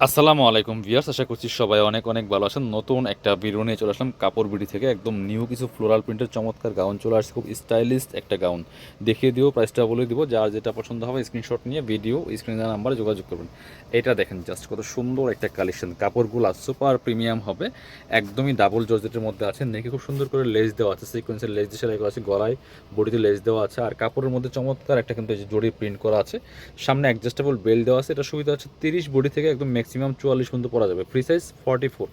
আসসালামু আলাইকুম ভিউয়ার্স, আশা করছি সবাই অনেক অনেক ভালো আছেন। নতুন একটা ভিডিও নিয়ে চলে আসলাম কাপড় বিডি থেকে। একদম নিউ কিছু ফ্লোরাল প্রিন্টের চমৎকার গাউন চলে আসছে, খুব স্টাইলিশ একটা গাউন। দেখিয়ে দিব, প্রাইসটা বলে দিব, যার যেটা পছন্দ হবে স্ক্রিনশট নিয়ে ভিডিও স্ক্রিনের নাম্বারে যোগাযোগ করবেন। এটা দেখেন জাস্ট কত সুন্দর একটা কালেকশন, কাপড়গুলো সুপার প্রিমিয়াম হবে, একদমই ডাবল জর্জেটের মধ্যে আছে। নেকে খুব সুন্দর করে লেস দেওয়া আছে, সিকোয়েন্সের লেস দিয়ে সেলাই করা আছে, গলায় বডিতে লেস দেওয়া আছে, আর কাপড়ের মধ্যে চমৎকার একটা কিন্তু জড়ি প্রিন্ট করা আছে। সামনে অ্যাডজাস্টেবল বেল্ট দেওয়া আছে। এটা সুবিধা হচ্ছে 30 বডি থেকে একদম ম্যাক্সিমাম 44 পর্যন্ত পরা যাবে। ফ্রি সাইজ 44,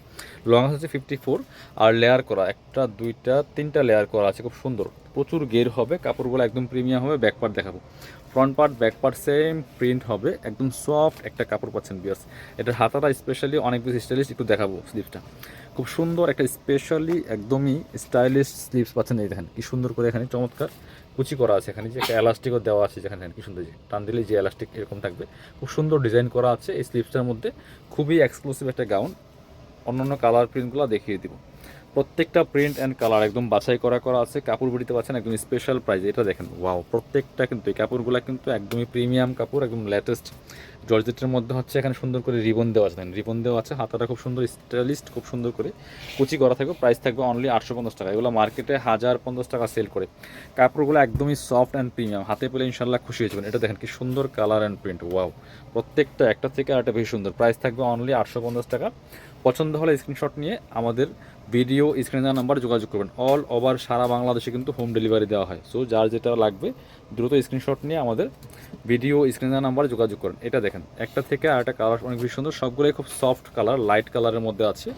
লং আছে 54, আর লেয়ার করা একটা দুইটা তিনটা লেয়ার করা আছে, খুব সুন্দর, প্রচুর গের হবে। কাপড়গুলো একদম প্রিমিয়াম হবে। ব্যাক পার্ট দেখাবো, front part back part same print হবে, একদম সফট একটা কাপড় পাচ্ছেন বিয়াস। এটার হাতাটা স্পেশালি অনেক বেশি স্টাইলিশ, একটু দেখাবো স্লিভসটা, খুব সুন্দর একটা স্পেশালি একদমই স্টাইলিশ স্লিভস পাচ্ছেন। এই দেখেন কি সুন্দর করে এখানে চমৎকার কুচি করা আছে, এখানে যে একটা এলাস্টিকও দেওয়া আছে, যেখানে কি সুন্দর, যে টান দিলে যে এলাস্টিক এরকম থাকবে, খুব সুন্দর ডিজাইন করা আছে এই স্লিভসটার মধ্যে। খুবই এক্সক্লুসিভ একটা গাউন। অন্যান্য কালার প্রিন্টগুলো দেখিয়ে দিব। প্রত্যেকটা প্রিন্ট অ্যান্ড কালার একদম বাছাই করা করা আছে। কাপড় বিড়িতে পাচ্ছেন একদম স্পেশাল প্রাইস। এটা দেখেন, ওয়াও, প্রত্যেকটা কিন্তু এই কাপড়গুলো কিন্তু একদমই প্রিমিয়াম কাপড়, একদম লেটেস্ট জর্জেটের মধ্যে হচ্ছে। এখানে সুন্দর করে রিবন দেওয়া আছে, রিবন দেওয়া আছে, হাতাটা খুব সুন্দর স্টাইলিস্ট, খুব সুন্দর করে কুচি করা থাকবে। প্রাইস থাকবে অনলি 850 টাকা। এগুলো মার্কেটে 1050 টাকা সেল করে। কাপড়গুলো একদমই সফট অ্যান্ড প্রিমিয়াম, হাতে পেলে ইনশাল্লাহ খুশি হয়ে যাবেন। এটা দেখেন কি সুন্দর কালার অ্যান্ড প্রিন্ট, ওয়াও, প্রত্যেকটা একটা থেকে আরেকটা বেশি সুন্দর। প্রাইস থাকবে অনলি 850 টাকা। পছন্দ হলে স্ক্রিনশট নিয়ে আমাদের ভিডিও স্ক্রিনে দেওয়া নাম্বার যোগাযোগ করবেন। অল ওভার সারা বাংলাদেশে কিন্তু হোম ডেলিভারি দেওয়া হয়। সো যার যেটা লাগবে দ্রুত স্ক্রিনশট নিয়ে আমাদের ভিডিও স্ক্রিনে দেওয়া নাম্বারে যোগাযোগ করেন। এটা দেখেন একটা থেকে আরেকটা কালার অনেক বেশি সুন্দর, সবগুলোই খুব সফট কালার, লাইট কালারের মধ্যে আছে,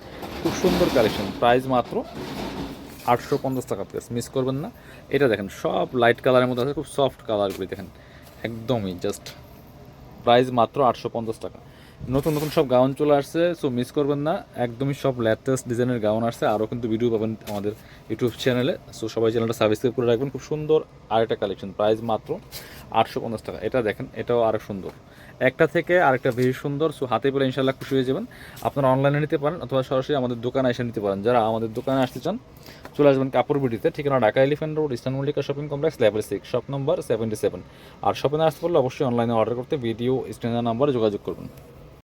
খুব সুন্দর কালেকশন। প্রাইস মাত্র 850 টাকা, প্লেস মিস করবেন না। এটা দেখেন সব লাইট কালারের মধ্যে আছে, খুব সফট কালারগুলি দেখেন, একদমই জাস্ট প্রাইস মাত্র 850 টাকা। নতুন নতুন সব গাউন চলে আসছে, সো মিস করবেন না। একদমই সব লেটেস্ট ডিজাইনের গাউন আসছে। আরও কিন্তু ভিডিও পাবেন আমাদের ইউটিউব চ্যানেলে, সো সবাই চ্যানেলটা সাবস্ক্রাইব করে রাখবেন। খুব সুন্দর আরেকটা কালেকশন, প্রাইস মাত্র 850 টাকা। এটা দেখেন, এটাও আরও সুন্দর, একটা থেকে আরেকটা বেশি সুন্দর। সো হাতে পেলে ইনশাল্লাহ খুশি হয়ে যাবেন। আপনারা অনলাইনে নিতে পারেন অথবা সরাসরি আমাদের দোকানে এসে নিতে পারেন। যারা আমাদের দোকানে আসতে চান চলে আসবেন কাপড় বিডিতে, ঠিকানা Dhaka elephant road, eastern Mallika shopping complex, level 6, shop number 77। আর শপে না আসতে পারলে অবশ্যই অনলাইনে অর্ডার করতে ভিডিও স্ক্রিনের নাম্বারে যোগাযোগ করবেন।